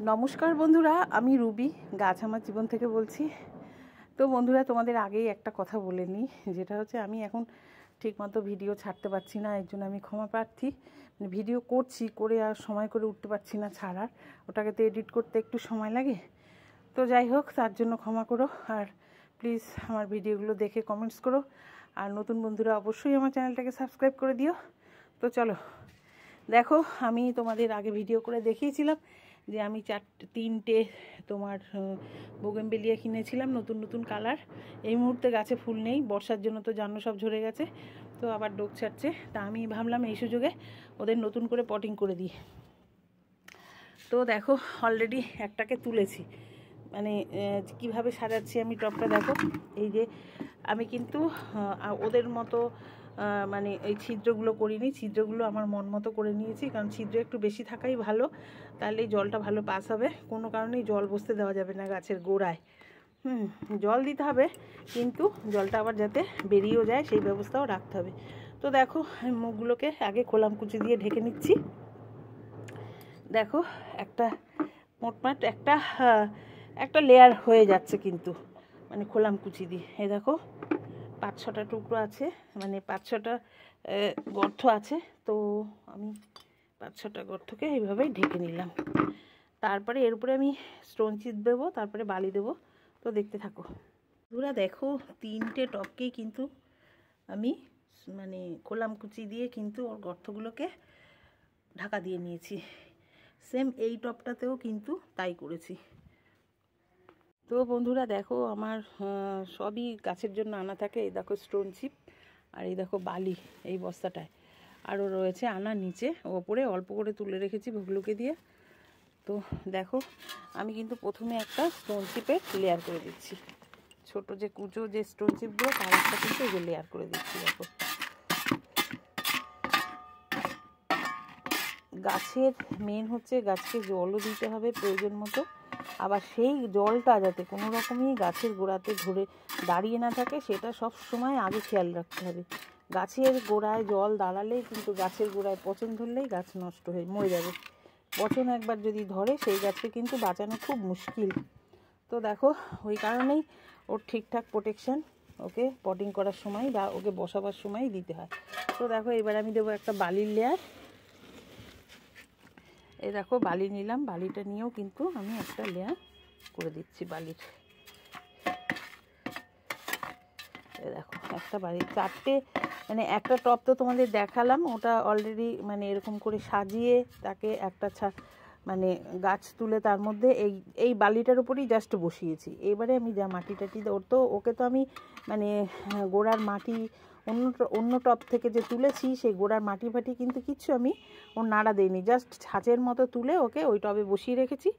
নমস্কার বন্ধুরা, আমি রুবি গাছ আমার জীবন থেকে বলছি। তো বন্ধুরা, তোমাদের আগেই একটা কথা বলে নিই, যেটা হচ্ছে আমি এখন ঠিকমতো ভিডিও ছাড়তে পারছি না, এর জন্য আমি ক্ষমা প্রার্থী। ভিডিও করছি, করে আর সময় করে উঠতে পারছি না ছাড়ার, ওটাকে তো এডিট করতে একটু সময় লাগে। তো যাই হোক, তার জন্য ক্ষমা করো, আর প্লিজ আমার ভিডিওগুলো দেখে কমেন্টস করো, আর নতুন বন্ধুরা অবশ্যই আমার চ্যানেলটাকে সাবস্ক্রাইব করে দিও। তো চলো দেখো, আমি তোমাদের আগে ভিডিও করে দেখিয়েছিলাম যে আমি তিনটে তোমার বোগেনভেলিয়া কিনেছিলাম, নতুন নতুন কালার। এই মুহূর্তে গাছে ফুল নেই, বর্ষার জন্য তো জানো সব ঝরে গেছে, তো আবার ডোক ছাড়ছে। তা আমি ভাবলাম এই সুযোগে ওদের নতুন করে পটিং করে দিই। তো দেখো, অলরেডি একটাকে তুলেছি, মানে কিভাবে সাজাচ্ছি আমি টপটা দেখো। এই যে আমি কিন্তু ওদের মতো মানে এই ছিদ্রগুলো করিনি, ছিদ্রগুলো আমার মন মতো করে নিয়েছি, কারণ ছিদ্র একটু বেশি থাকাই ভালো, তাহলে জলটা ভালো পাস হবে। কোনো কারণেই জল বসতে দেওয়া যাবে না গাছের গোড়ায়। জল দিতে হবে, কিন্তু জলটা আবার যাতে বেরিয়েও যায় সেই ব্যবস্থাও রাখতে হবে। তো দেখো, আমি মুখগুলোকে আগে খোলাম কুচি দিয়ে ঢেকে নিচ্ছি। দেখো, একটা মোটমাট একটা লেয়ার হয়ে যাচ্ছে, কিন্তু মানে খোলাম কুচি দিয়ে। এই দেখো 5-6টা টুকরো আছে, মানে 5-6টা গর্ত আছে। তো আমি 5-6টা গর্তকে এইভাবেই ঢেকে নিলাম। তারপরে এর উপরে আমি স্টোন চিপ দেবো, তারপরে বালি দেবো। তো দেখতে থাকো বন্ধুরা। দেখো, 3টে টপকেই কিন্তু আমি মানে খোলাম কুচি দিয়ে কিন্তু ওর গর্তগুলোকে ঢাকা দিয়ে নিয়েছি। সেম এই টপটাতেও কিন্তু তাই করেছি। তো বন্ধুরা দেখো, আমার সবই গাছের জন্য আনা থাকে। এই দেখো স্টোন চিপ, আর এই দেখো বালি এই বস্তাটায়, আরও রয়েছে আনা নিচে, ওপরে অল্প করে তুলে রেখেছি ভুগলুকে দিয়ে। তো দেখো, আমি কিন্তু প্রথমে একটা স্টোন চিপের লেয়ার করে দিচ্ছি, ছোট যে কুচো যে স্টোন চিপগুলো তার একটা কিন্তু এই যে লেয়ার করে দিচ্ছি। দেখো, গাছের মেন হচ্ছে গাছকে জলও দিতে হবে প্রয়োজন মতো, আবার সেই জলটা যাতে কোনো রকমই গাছের গোড়াতে ধরে দাঁড়িয়ে না থাকে, সেটা সব সময় আগে খেয়াল রাখতে হবে। গাছের গোড়ায় জল দাঁড়ালেই কিন্তু গাছের গোড়ায় পচন ধরলেই গাছ নষ্ট হয়ে মরে যাবে। পচন একবার যদি ধরে সেই গাছকে কিন্তু বাঁচানো খুব মুশকিল। তো দেখো, ওই কারণেই ওর ঠিকঠাক প্রোটেকশান ওকে পটিং করার সময় বা ওকে বসাবার সময় দিতে হয়। তো দেখো, এবার আমি দেবো একটা বালির লেয়ার। এই দেখো বালি নিলাম, বালিটা নিয়েও কিন্তু আমি একটা লেয়ার করে দিচ্ছি বালির। এই দেখো একটা বালি, 4টে, মানে একটা টপ তো তোমাদের দেখালাম, ওটা অলরেডি মানে এরকম করে সাজিয়ে তাকে একটা মানে গাছ তুলে তার মধ্যে এই বালিটার উপরেই জাস্ট বসিয়েছি। এবারে আমি যা মাটি টাটি ওকে তো আমি মানে গোড়ার মাটি অন্য টপ থেকে যে তুলেছি সেই গোড়ার মাটি ফাটি কিন্তু কিচ্ছু আমি ওর নাড়া দেইনি, জাস্ট ছাঁচের মতো তুলে ওকে ওই টবে বসিয়ে রেখেছি।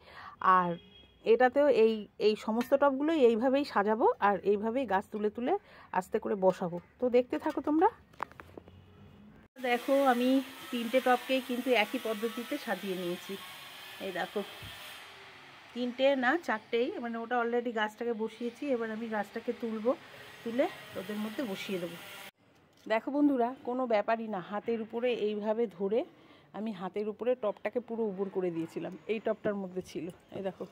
আর এটাতেও এই সমস্ত টবগুলোই এইভাবেই সাজাবো, আর এইভাবেই গাছ তুলে তুলে আস্তে করে বসাবো। তো দেখতে থাকো তোমরা। দেখো, আমি 3টে টবকেই কিন্তু একই পদ্ধতিতে সাজিয়ে নিয়েছি। এই দেখো, 3টে না 4টেই, মানে ওটা অলরেডি গাছটাকে বসিয়েছি, এবার আমি গাছটাকে তুলে ওদের মধ্যে বসিয়ে দেবো। দেখো বন্ধুরা, কোনো ব্যাপারই না, হাতের উপরে এইভাবে ধরে আমি হাতের উপরে টপটাকে পুরো উবুড় করে দিয়েছিলাম। এই টপটার মধ্যে ছিল, এই দেখো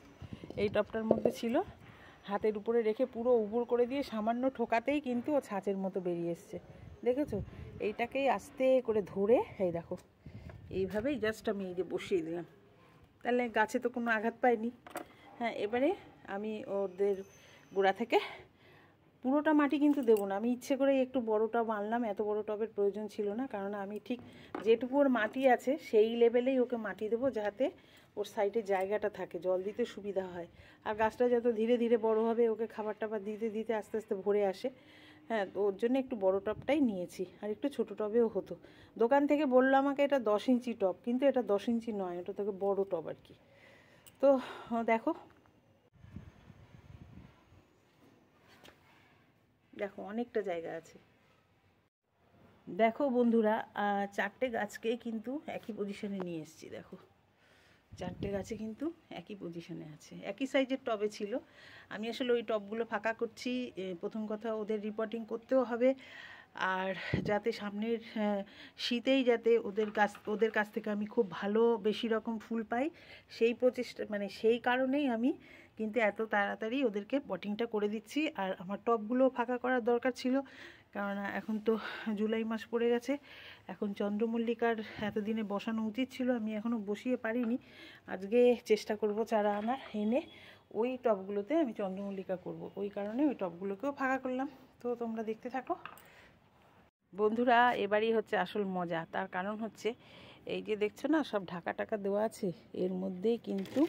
এই টপটার মধ্যে ছিল, হাতের উপরে রেখে পুরো উবুড় করে দিয়ে সামান্য ঠোকাতেই কিন্তু ও ছাঁচের মতো বেরিয়ে এসছে। দেখেছো, এইটাকেই আস্তে করে ধরে এই দেখো এইভাবেই জাস্ট আমি এই যে বসিয়ে দিলাম, তাহলে গাছে তো কোনো আঘাত পায়নি। হ্যাঁ, এবারে আমি ওদের গোড়া থেকে পুরোটা মাটি কিন্তু দেবো না, আমি ইচ্ছে করে একটু বড় টব আনলাম, এত বড় টবের প্রয়োজন ছিল না, কারণ আমি ঠিক যেটুকু ওর মাটি আছে সেই লেভেলেই ওকে মাটি দেবো, যাতে ওর সাইডে জায়গাটা থাকে, জল দিতে সুবিধা হয়। আর গাছটা যত ধীরে ধীরে বড় হবে, ওকে খাবার টাবার দিতে দিতে আস্তে আস্তে ভরে আসে। হ্যাঁ, তো ওর জন্য একটু বড় টবটাই নিয়েছি, আর একটু ছোটো টবেও হতো। দোকান থেকে বললো আমাকে এটা 10 ইঞ্চি টব, কিন্তু এটা 10 ইঞ্চি নয়, ওটা থেকে বড় টব আর কি। তো দেখো দেখো অনেকটা জায়গা আছে। দেখো বন্ধুরা, 4টে গাছকে কিন্তু একই পজিশনে নিয়ে এসেছি। দেখো 4টে গাছে কিন্তু একই পজিশনে আছে, একই সাইজের টবে ছিল। আমি আসলে ওই টবগুলো ফাঁকা করছি, প্রথম কথা ওদের রিপোর্টিং করতেও হবে, আর যাতে সামনের শীতেই যাতে ওদের কাছ থেকে আমি খুব ভালো বেশি রকম ফুল পাই, সেই প্রচেষ্টা মানে সেই কারণেই আমি কিন্তু এত তাড়াতাড়ি ওদেরকে পটিংটা করে দিচ্ছি। আর আমার টবগুলো ফাঁকা করার দরকার ছিল, কারণ এখন তো জুলাই মাস পড়ে গেছে, এখন চন্দ্রমল্লিকার এতদিনে বসানো উচিত ছিল, আমি এখনও বসিয়ে পারিনি। আজকে চেষ্টা করব চারা আনার, এনে ওই টবগুলোতে আমি চন্দ্রমল্লিকা করব, ওই কারণে ওই টবগুলোকেও ফাঁকা করলাম। তো তোমরা দেখতে থাকো বন্ধুরা। এবারই হচ্ছে আসল মজা, তার কারণ হচ্ছে এই যে দেখছো না সব ঢাকা টাকা দেওয়া আছে, এর মধ্যেই কিন্তু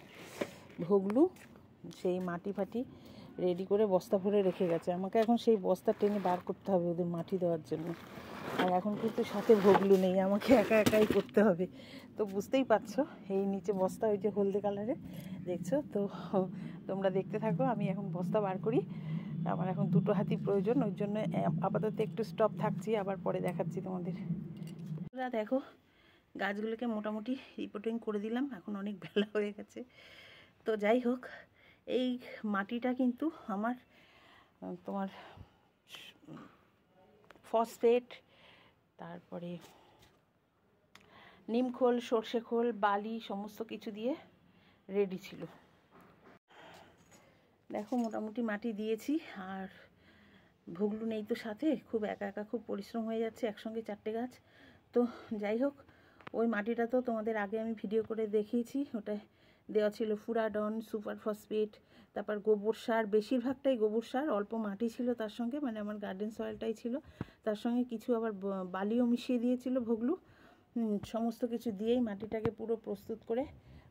ভোগলু সেই মাটি ফাটি রেডি করে বস্তা ভরে রেখে গেছে। আমাকে এখন সেই বস্তা টেনে বার করতে হবে ওদের মাটি দেওয়ার জন্য। আর এখন কিন্তু সাথে ভোগলু নেই, আমাকে একা একাই করতে হবে। তো বুঝতেই পারছো এই নিচে বস্তা ওই যে হলদে কালারে দেখছো, তো তোমরা দেখতে থাকো। আমি এখন বস্তা বার করি, আমার এখন 2টো হাতি প্রয়োজন, ওই জন্য আপাতত একটু স্টপ থাকছি, আবার পরে দেখাচ্ছি তোমাদের। দেখো গাছগুলোকে মোটামুটি রিপোর্টিং করে দিলাম, এখন অনেক বেলা হয়ে গেছে। তো যাই হোক, এই মাটিটা কিন্তু আমার তোমার ফসফেট, তারপরে নিমখোল, সর্ষে খোল, বালি সমস্ত কিছু দিয়ে রেডি ছিল। দেখো মোটামুটি মাটি দিয়েছি, আর ভোগলু নেই তো সাথে, খুব একা একা খুব পরিশ্রম হয়ে যাচ্ছে, একসঙ্গে 4টে গাছ। তো যাই হোক, ওই মাটিটা তো তোমাদের আগে আমি ভিডিও করে দেখিয়েছি, ওটা দেওয়া ছিল ফুরাডন, সুপার ফসফেট, তারপর গোবর সার, বেশিরভাগটাই গোবর সার, অল্প মাটি ছিল তার সঙ্গে, মানে আমার গার্ডেন সয়েলটাই ছিল, তার সঙ্গে কিছু আবার বালিও মিশিয়ে দিয়েছিল ভোগলু। সমস্ত কিছু দিয়েই মাটিটাকে পুরো প্রস্তুত করে,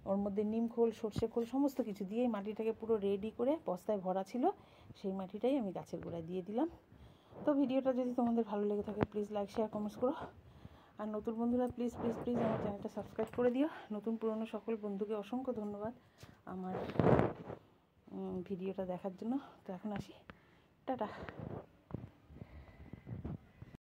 ওর মধ্যে নিমখোল, সর্ষে খোল সমস্ত কিছু দিয়েই মাটিটাকে পুরো রেডি করে বস্তায় ভরা ছিল, সেই মাটিটাই আমি গাছের গোড়ায় দিয়ে দিলাম। তো ভিডিওটা যদি তোমাদের ভালো লেগে থাকে প্লিজ লাইক শেয়ার কমেন্টস করো, আর নতুন বন্ধুরা প্লিজ প্লিজ প্লিজ আমার চ্যানেলটা সাবস্ক্রাইব করে দিও। নতুন পুরনো সকল বন্ধুকে অসংখ্য ধন্যবাদ আমার ভিডিওটা দেখার জন্য। তো এখন আসি, টাটা।